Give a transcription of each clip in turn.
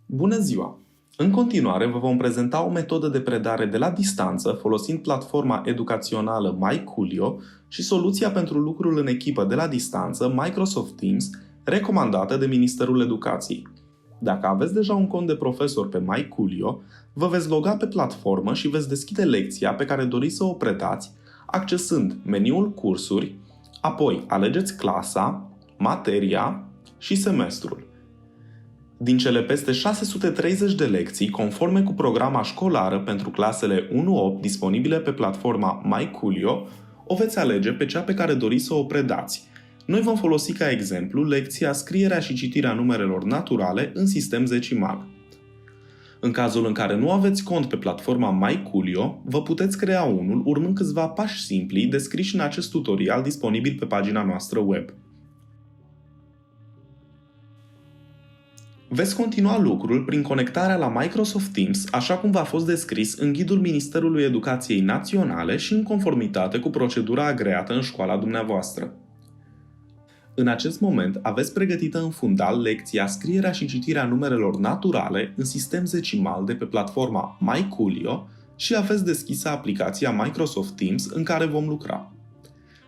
Bună ziua! În continuare vă vom prezenta o metodă de predare de la distanță folosind platforma educațională MyCoolio și soluția pentru lucrul în echipă de la distanță Microsoft Teams, recomandată de Ministerul Educației. Dacă aveți deja un cont de profesor pe MyCoolio, vă veți loga pe platformă și veți deschide lecția pe care doriți să o predați, accesând meniul Cursuri, apoi alegeți clasa, materia și semestrul. Din cele peste 630 de lecții conforme cu programa școlară pentru clasele 1-8 disponibile pe platforma MyCoolio, o veți alege pe cea pe care doriți să o predați. Noi vom folosi ca exemplu lecția Scrierea și citirea numerelor naturale în sistem decimal. În cazul în care nu aveți cont pe platforma MyCoolio, vă puteți crea unul urmând câțiva pași simpli descriși în acest tutorial disponibil pe pagina noastră web. Veți continua lucrul prin conectarea la Microsoft Teams, așa cum v-a fost descris în ghidul Ministerului Educației Naționale și în conformitate cu procedura agreată în școala dumneavoastră. În acest moment aveți pregătită în fundal lecția Scrierea și citirea numerelor naturale în sistem decimal de pe platforma MyCoolio și aveți deschisă aplicația Microsoft Teams în care vom lucra.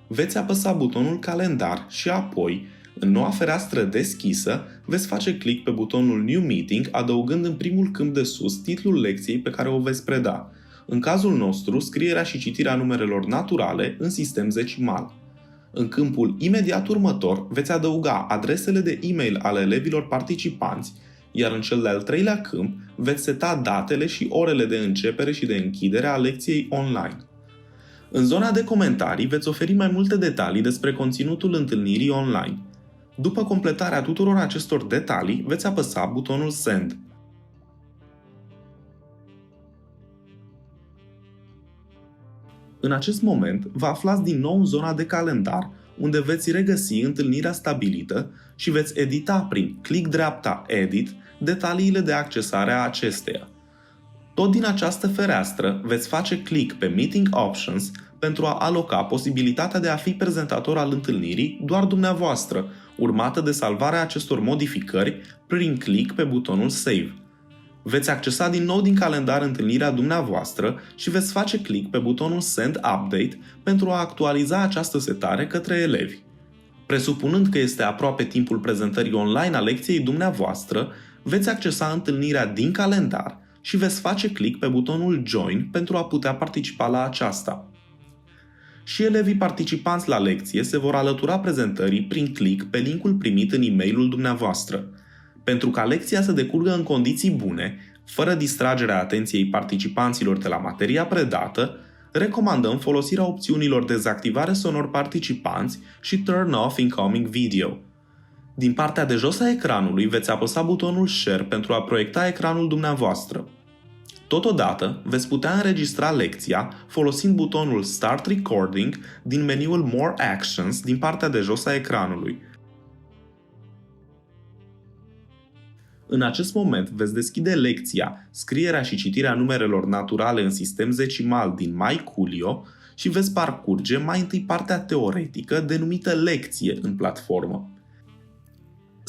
Veți apăsa butonul Calendar și apoi, în noua fereastră deschisă, veți face click pe butonul New Meeting, adăugând în primul câmp de sus titlul lecției pe care o veți preda. În cazul nostru, Scrierea și citirea numerelor naturale în sistem decimal. În câmpul imediat următor veți adăuga adresele de e-mail ale elevilor participanți, iar în cel de-al treilea câmp veți seta datele și orele de începere și de închidere a lecției online. În zona de comentarii veți oferi mai multe detalii despre conținutul întâlnirii online. După completarea tuturor acestor detalii, veți apăsa butonul Send. În acest moment, vă aflați din nou în zona de calendar, unde veți regăsi întâlnirea stabilită și veți edita prin click dreapta Edit detaliile de accesare a acesteia. Tot din această fereastră veți face click pe Meeting Options pentru a aloca posibilitatea de a fi prezentator al întâlnirii doar dumneavoastră, urmată de salvarea acestor modificări prin click pe butonul Save. Veți accesa din nou din calendar întâlnirea dumneavoastră și veți face click pe butonul Send Update pentru a actualiza această setare către elevi. Presupunând că este aproape timpul prezentării online a lecției dumneavoastră, veți accesa întâlnirea din calendar și veți face click pe butonul Join pentru a putea participa la aceasta. Și elevii participanți la lecție se vor alătura prezentării prin click pe linkul primit în e-mailul dumneavoastră. Pentru ca lecția să decurgă în condiții bune, fără distragerea atenției participanților de la materia predată, recomandăm folosirea opțiunilor Dezactivare sonor participanți și Turn off incoming video. Din partea de jos a ecranului veți apăsa butonul Share pentru a proiecta ecranul dumneavoastră. Totodată, veți putea înregistra lecția folosind butonul Start Recording din meniul More Actions din partea de jos a ecranului. În acest moment veți deschide lecția Scrierea și citirea numerelor naturale în sistem decimal din MyCoolio și veți parcurge mai întâi partea teoretică denumită lecție în platformă.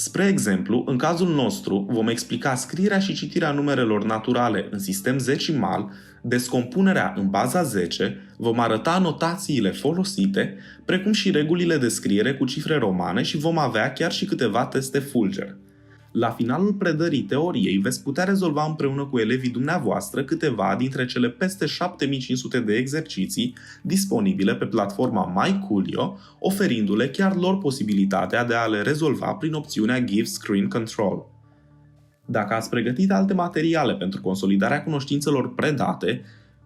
Spre exemplu, în cazul nostru vom explica scrierea și citirea numerelor naturale în sistem decimal, descompunerea în baza 10, vom arăta notațiile folosite, precum și regulile de scriere cu cifre romane și vom avea chiar și câteva teste Fulger. La finalul predării teoriei veți putea rezolva împreună cu elevii dumneavoastră câteva dintre cele peste 7500 de exerciții disponibile pe platforma MyCoolio, oferindu-le chiar lor posibilitatea de a le rezolva prin opțiunea Give Screen Control. Dacă ați pregătit alte materiale pentru consolidarea cunoștințelor predate,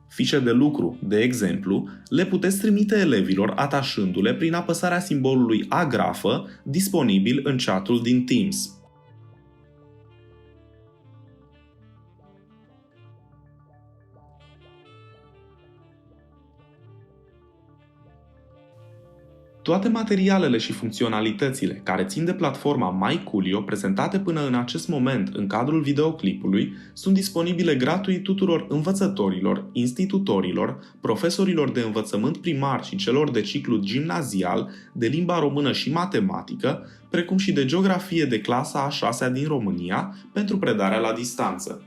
fișe de lucru, de exemplu, le puteți trimite elevilor atașându-le prin apăsarea simbolului agrafă disponibil în chatul din Teams. Toate materialele și funcționalitățile care țin de platforma MyCoolio prezentate până în acest moment în cadrul videoclipului sunt disponibile gratuit tuturor învățătorilor, institutorilor, profesorilor de învățământ primar și celor de ciclu gimnazial, de limba română și matematică, precum și de geografie de clasa a 6-a din România pentru predarea la distanță.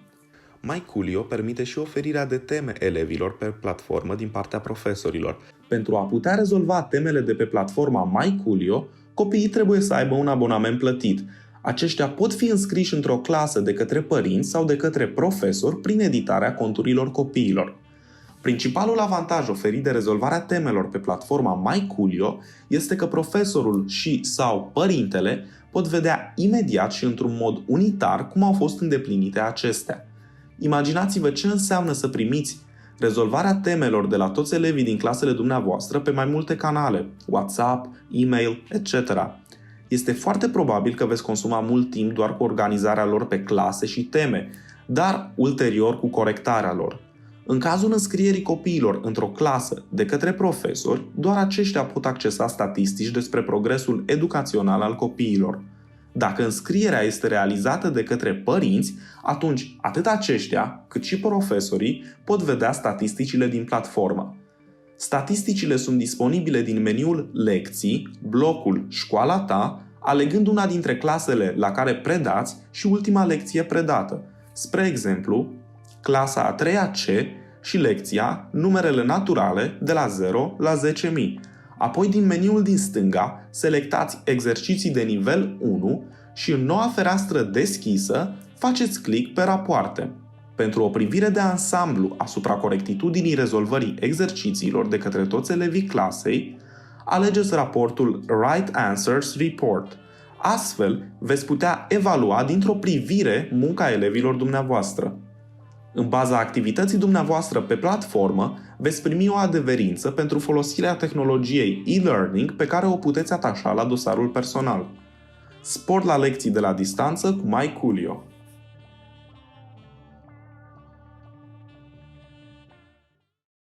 MyCoolio permite și oferirea de teme elevilor pe platformă din partea profesorilor. Pentru a putea rezolva temele de pe platforma MyCoolio, copiii trebuie să aibă un abonament plătit. Aceștia pot fi înscriși într-o clasă de către părinți sau de către profesori prin editarea conturilor copiilor. Principalul avantaj oferit de rezolvarea temelor pe platforma MyCoolio este că profesorul și/sau părintele pot vedea imediat și într-un mod unitar cum au fost îndeplinite acestea. Imaginați-vă ce înseamnă să primiți rezolvarea temelor de la toți elevii din clasele dumneavoastră pe mai multe canale, WhatsApp, e-mail, etc. Este foarte probabil că veți consuma mult timp doar cu organizarea lor pe clase și teme, dar ulterior cu corectarea lor. În cazul înscrierii copiilor într-o clasă de către profesori, doar aceștia pot accesa statistici despre progresul educațional al copiilor. Dacă înscrierea este realizată de către părinți, atunci atât aceștia, cât și profesorii pot vedea statisticile din platformă. Statisticile sunt disponibile din meniul Lecții, blocul Școala ta, alegând una dintre clasele la care predați și ultima lecție predată. Spre exemplu, clasa a 3-a C și lecția Numerele naturale de la 0 la 10.000. Apoi, din meniul din stânga, selectați exerciții de nivel 1 și în noua fereastră deschisă faceți click pe rapoarte. Pentru o privire de ansamblu asupra corectitudinii rezolvării exercițiilor de către toți elevii clasei, alegeți raportul Right Answers Report. Astfel, veți putea evalua dintr-o privire munca elevilor dumneavoastră. În baza activității dumneavoastră pe platformă, veți primi o adeverință pentru folosirea tehnologiei e-learning pe care o puteți atașa la dosarul personal. Spor la lecții de la distanță cu MyCoolio.